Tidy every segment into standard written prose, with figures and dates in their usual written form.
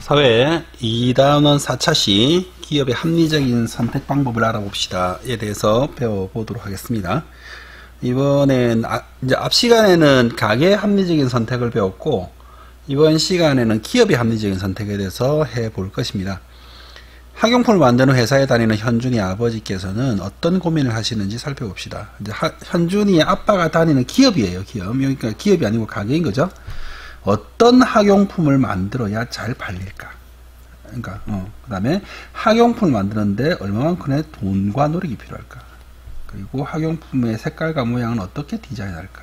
사회 2단원 4차시 기업의 합리적인 선택 방법을 알아봅시다에 대해서 배워보도록 하겠습니다. 이번엔 이제 앞 시간에는 가게의 합리적인 선택을 배웠고, 이번 시간에는 기업의 합리적인 선택에 대해서 해볼 것입니다. 학용품을 만드는 회사에 다니는 현준이 아버지께서는 어떤 고민을 하시는지 살펴봅시다. 이제 현준이의 아빠가 다니는 기업이에요. 기업. 그러니까 기업이 아니고 가게인 거죠. 어떤 학용품을 만들어야 잘 팔릴까? 그러니까 그 다음에 학용품을 만드는데 얼마만큼의 돈과 노력이 필요할까? 그리고 학용품의 색깔과 모양은 어떻게 디자인할까?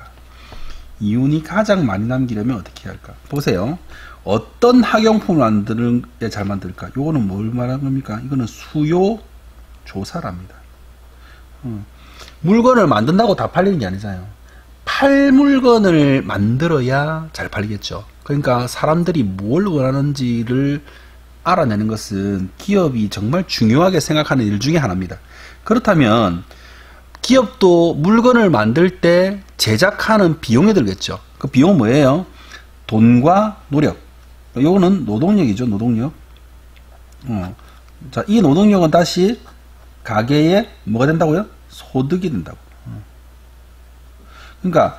이윤이 가장 많이 남기려면 어떻게 해야 할까? 보세요. 어떤 학용품을 만드는 게 잘 만들까? 요거는 뭘 말하는 겁니까? 이거는 수요 조사랍니다. 물건을 만든다고 다 팔리는 게 아니잖아요. 팔 물건을 만들어야 잘 팔리겠죠. 그러니까 사람들이 뭘 원하는지를 알아내는 것은 기업이 정말 중요하게 생각하는 일 중에 하나입니다. 그렇다면 기업도 물건을 만들 때 제작하는 비용이 들겠죠. 그 비용은 뭐예요? 돈과 노력. 요거는 노동력이죠. 노동력. 자, 이 노동력은 다시 가게에 뭐가 된다고요? 소득이 된다고. 그러니까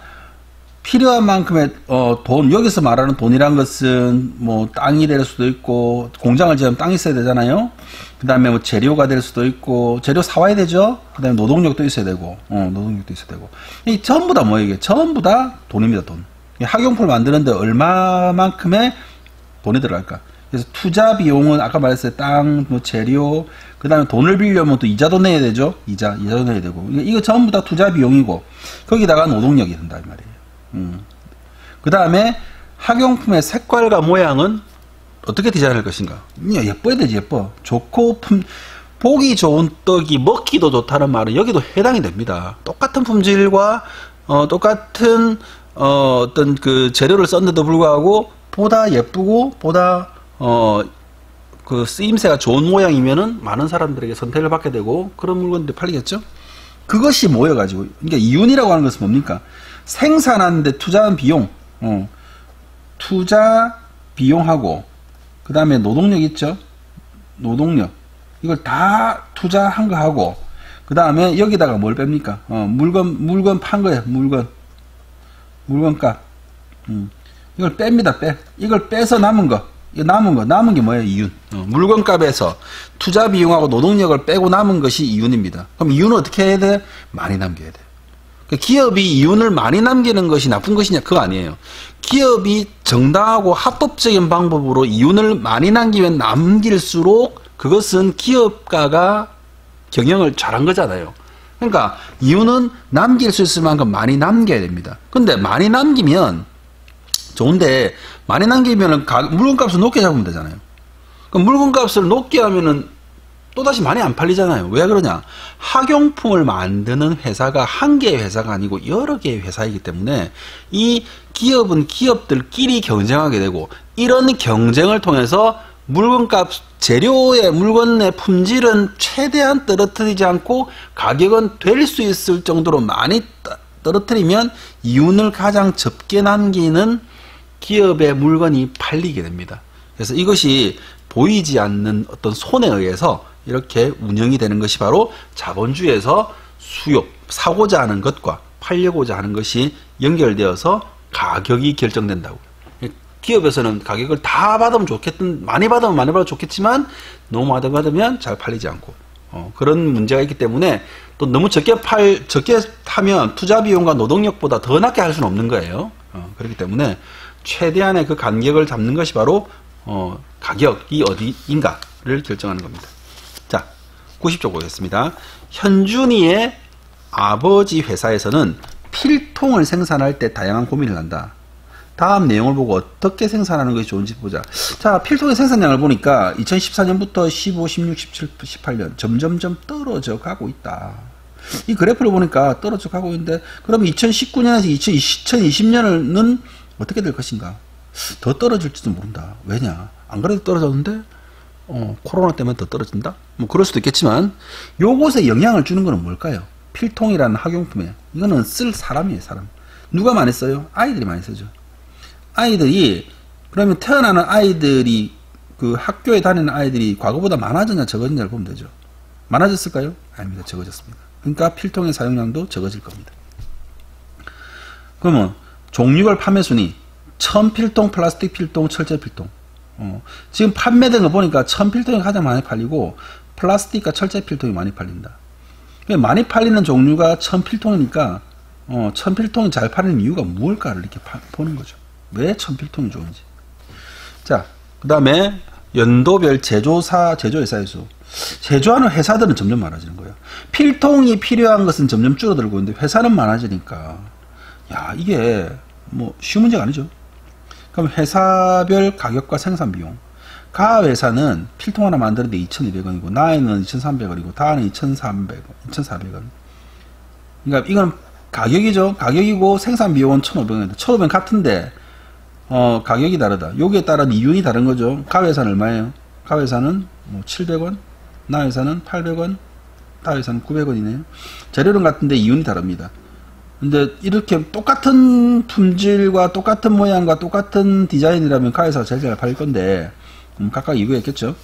필요한 만큼의 돈, 여기서 말하는 돈이란 것은 뭐 땅이 될 수도 있고, 공장을 지으면 땅이 있어야 되잖아요. 그 다음에 뭐 재료가 될 수도 있고, 재료 사와야 되죠. 그 다음에 노동력도 있어야 되고, 노동력도 있어야 되고. 이 전부 다 뭐예요? 이게 전부 다 돈입니다. 돈. 학용품을 만드는데 얼마만큼의 돈이 들어갈까? 그래서 투자 비용은 아까 말했어요. 땅, 뭐 재료, 그 다음에 돈을 빌려면 또 이자도 내야 되죠. 이자도 내야 되고. 이거 전부 다 투자 비용이고, 거기다가 노동력이 든다, 이 말이에요. 그 다음에 학용품의 색깔과 모양은 어떻게 디자인할 것인가? 예뻐야 되지, 예뻐. 좋고, 보기 좋은 떡이 먹기도 좋다는 말은 여기도 해당이 됩니다. 똑같은 품질과, 똑같은, 어떤 그 재료를 썼는데도 불구하고, 보다 예쁘고, 보다, 그 쓰임새가 좋은 모양이면은 많은 사람들에게 선택을 받게 되고 그런 물건들이 팔리겠죠? 그것이 모여가지고, 그러니까 이윤이라고 하는 것은 뭡니까? 생산하는데 투자한 비용, 투자 비용하고 그 다음에 노동력 있죠? 노동력 이걸 다 투자한 거 하고 그 다음에 여기다가 뭘 뺍니까? 물건 판 거예요. 물건값. 이걸 뺍니다. 이걸 빼서 남은 게 뭐예요? 이윤. 물건값에서 투자 비용하고 노동력을 빼고 남은 것이 이윤입니다. 그럼 이윤은 어떻게 해야 돼? 많이 남겨야 돼. 그러니까 기업이 이윤을 많이 남기는 것이 나쁜 것이냐? 그거 아니에요. 기업이 정당하고 합법적인 방법으로 이윤을 많이 남길수록 그것은 기업가가 경영을 잘한 거잖아요. 그러니까 이윤은 남길 수 있을 만큼 많이 남겨야 됩니다. 근데 많이 남기면 좋은데 많이 남기면은 물건값을 높게 잡으면 되잖아요. 그럼 물건값을 높게 하면은 또다시 많이 안 팔리잖아요. 왜 그러냐? 학용품을 만드는 회사가 한 개의 회사가 아니고 여러 개의 회사이기 때문에 이 기업은 기업들끼리 경쟁하게 되고, 이런 경쟁을 통해서 물건의 품질은 최대한 떨어뜨리지 않고 가격은 될 수 있을 정도로 많이 떨어뜨리면 이윤을 가장 적게 남기는 기업의 물건이 팔리게 됩니다. 그래서 이것이 보이지 않는 어떤 손에 의해서 이렇게 운영이 되는 것이 바로 자본주의에서 수요, 사고자 하는 것과 팔려고자 하는 것이 연결되어서 가격이 결정된다고. 기업에서는 가격을 다 받으면 많이 받으면 좋겠지만 너무 많이 받으면 잘 팔리지 않고 그런 문제가 있기 때문에 또 너무 적게 하면 투자 비용과 노동력보다 더 낮게 할 수는 없는 거예요. 그렇기 때문에 최대한의 그 간격을 잡는 것이 바로 가격이 어디인가를 결정하는 겁니다. 자, 90쪽 보겠습니다. 현준이의 아버지 회사에서는 필통을 생산할 때 다양한 고민을 한다. 다음 내용을 보고 어떻게 생산하는 것이 좋은지 보자. 자, 필통의 생산량을 보니까 2014년부터 15, 16, 17, 18년 점점점 떨어져 가고 있다. 이 그래프를 보니까 떨어져 가고 있는데, 그럼 2019년에서 2020년은 어떻게 될 것인가? 더 떨어질지도 모른다. 왜냐? 안 그래도 떨어졌는데 코로나 때문에 더 떨어진다? 뭐 그럴 수도 있겠지만, 요것에 영향을 주는 거는 뭘까요? 필통이라는 학용품에. 이거는 쓸 사람이에요. 사람. 누가 많이 써요? 아이들이 많이 쓰죠. 아이들이, 그러면 태어나는 아이들이 그 학교에 다니는 아이들이 과거보다 많아졌냐 적어졌냐를 보면 되죠. 많아졌을까요? 아닙니다. 적어졌습니다. 그러니까 필통의 사용량도 적어질 겁니다. 그러면 종류별 판매 순위 천필통, 플라스틱 필통, 철제 필통. 지금 판매된 거 보니까 천필통이 가장 많이 팔리고 플라스틱과 철제 필통이 많이 팔린다. 많이 팔리는 종류가 천필통이니까 천필통이 잘 팔리는 이유가 무엇일까를 이렇게 보는 거죠. 왜 천필통이 좋은지. 자, 그 다음에 연도별 제조회사의 수. 제조하는 회사들은 점점 많아지는 거예요. 필통이 필요한 것은 점점 줄어들고 있는데 회사는 많아지니까 야, 이게 뭐 쉬운 문제가 아니죠. 그럼 회사별 가격과 생산 비용. 가 회사는 필통 하나 만드는데 2,200원이고 나에는 2,300원이고 다는 2,400원. 그러니까 이건 가격이죠. 가격이고 생산 비용은 1,500원인데 1,500원 같은데 가격이 다르다. 여기에 따른 이윤이 다른 거죠. 가 회사는 얼마예요? 가 회사는 뭐 700원, 나 회사는 800원, 다 회사는 900원이네요. 재료는 같은데 이윤이 다릅니다. 근데 이렇게 똑같은 품질과 똑같은 모양과 똑같은 디자인이라면 가 회사가 제일 잘 팔릴 건데 각각 이유가 있겠죠.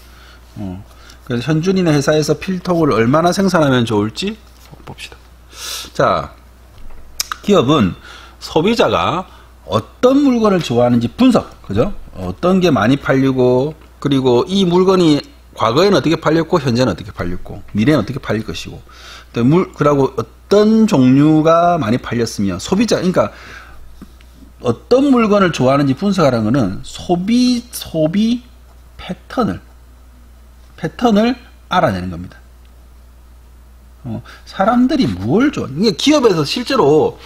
그래서 현준이네 회사에서 필통을 얼마나 생산하면 좋을지 봅시다. 자, 기업은 소비자가 어떤 물건을 좋아하는지 분석, 그죠? 어떤 게 많이 팔리고, 그리고 이 물건이 과거에는 어떻게 팔렸고, 현재는 어떻게 팔렸고, 미래는 어떻게 팔릴 것이고, 그리고 어떤 종류가 많이 팔렸으며, 소비자, 그러니까 어떤 물건을 좋아하는지 분석하라는 것은 소비 패턴을 알아내는 겁니다. 사람들이 뭘 좋아하는, 그러니까 기업에서 실제로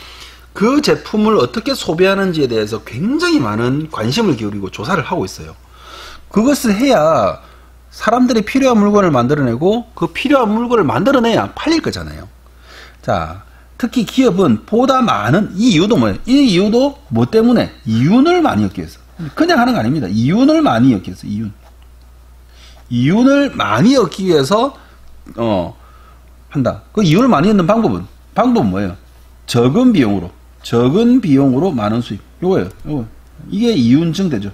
그 제품을 어떻게 소비하는지에 대해서 굉장히 많은 관심을 기울이고 조사를 하고 있어요. 그것을 해야 사람들이 필요한 물건을 만들어내고 그 필요한 물건을 만들어내야 팔릴 거잖아요. 자, 특히 기업은 보다 많은, 이 이유도 뭐예요? 이 이유도 뭐 때문에? 이윤을 많이 얻기 위해서. 그냥 하는 거 아닙니다. 이윤을 많이 얻기 위해서. 이윤을 많이 얻기 위해서 한다. 그 이윤을 많이 얻는 방법은 뭐예요? 적은 비용으로 많은 수입. 요거예요. 이게 이윤증대죠.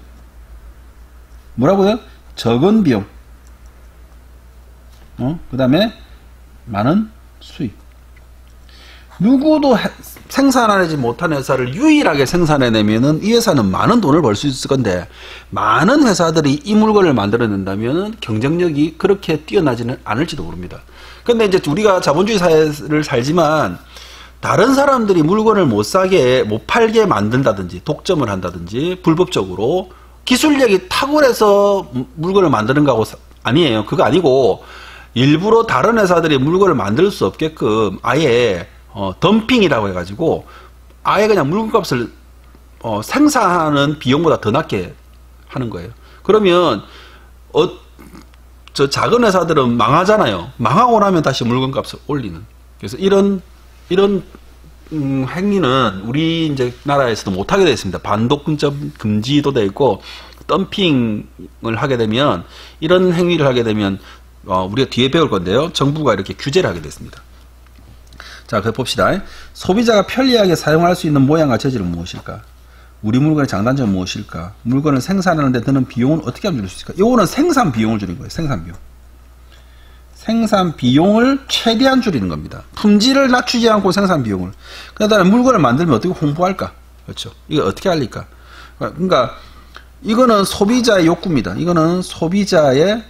뭐라고요? 적은 비용. 그 다음에 많은 수입. 누구도 생산하지 못한 회사를 유일하게 생산해내면은 이 회사는 많은 돈을 벌 수 있을 건데, 많은 회사들이 이 물건을 만들어낸다면은 경쟁력이 그렇게 뛰어나지는 않을지도 모릅니다. 근데 이제 우리가 자본주의 사회를 살지만 다른 사람들이 물건을 못 팔게 만든다든지 독점을 한다든지 불법적으로 기술력이 탁월해서 물건을 만드는 거하고 아니에요. 그거 아니고 일부러 다른 회사들이 물건을 만들 수 없게끔 아예 덤핑이라고 해가지고 아예 그냥 물건값을 생산하는 비용보다 더 낮게 하는 거예요. 그러면 저 작은 회사들은 망하잖아요. 망하고 나면 다시 물건값을 올리는. 그래서 이런 행위는 우리 이제 나라에서도 못하게 되어 있습니다. 반독점 금지도 되어 있고, 덤핑을 하게 되면, 이런 행위를 하게 되면 우리가 뒤에 배울 건데요. 정부가 이렇게 규제를 하게 됐습니다. 자, 그래 봅시다. 소비자가 편리하게 사용할 수 있는 모양과 재질은 무엇일까? 우리 물건의 장단점은 무엇일까? 물건을 생산하는 데 드는 비용은 어떻게 하면 줄일 수 있을까? 이거는 생산 비용을 줄이는 거예요. 생산 비용을 최대한 줄이는 겁니다. 품질을 낮추지 않고 생산 비용을. 그 다음에 물건을 만들면 어떻게 홍보할까? 그렇죠. 이거 어떻게 알릴까? 그러니까 이거는 소비자의 욕구입니다. 이거는 소비자의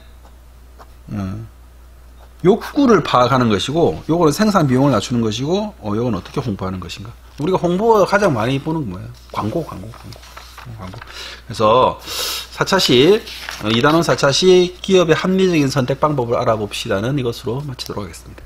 욕구를 파악하는 것이고, 요거는 생산 비용을 낮추는 것이고, 요건 어떻게 홍보하는 것인가. 우리가 홍보가 가장 많이 보는 건 뭐예요? 광고. 그래서 4차시, 이단원 4차시 기업의 합리적인 선택 방법을 알아봅시다는 이것으로 마치도록 하겠습니다.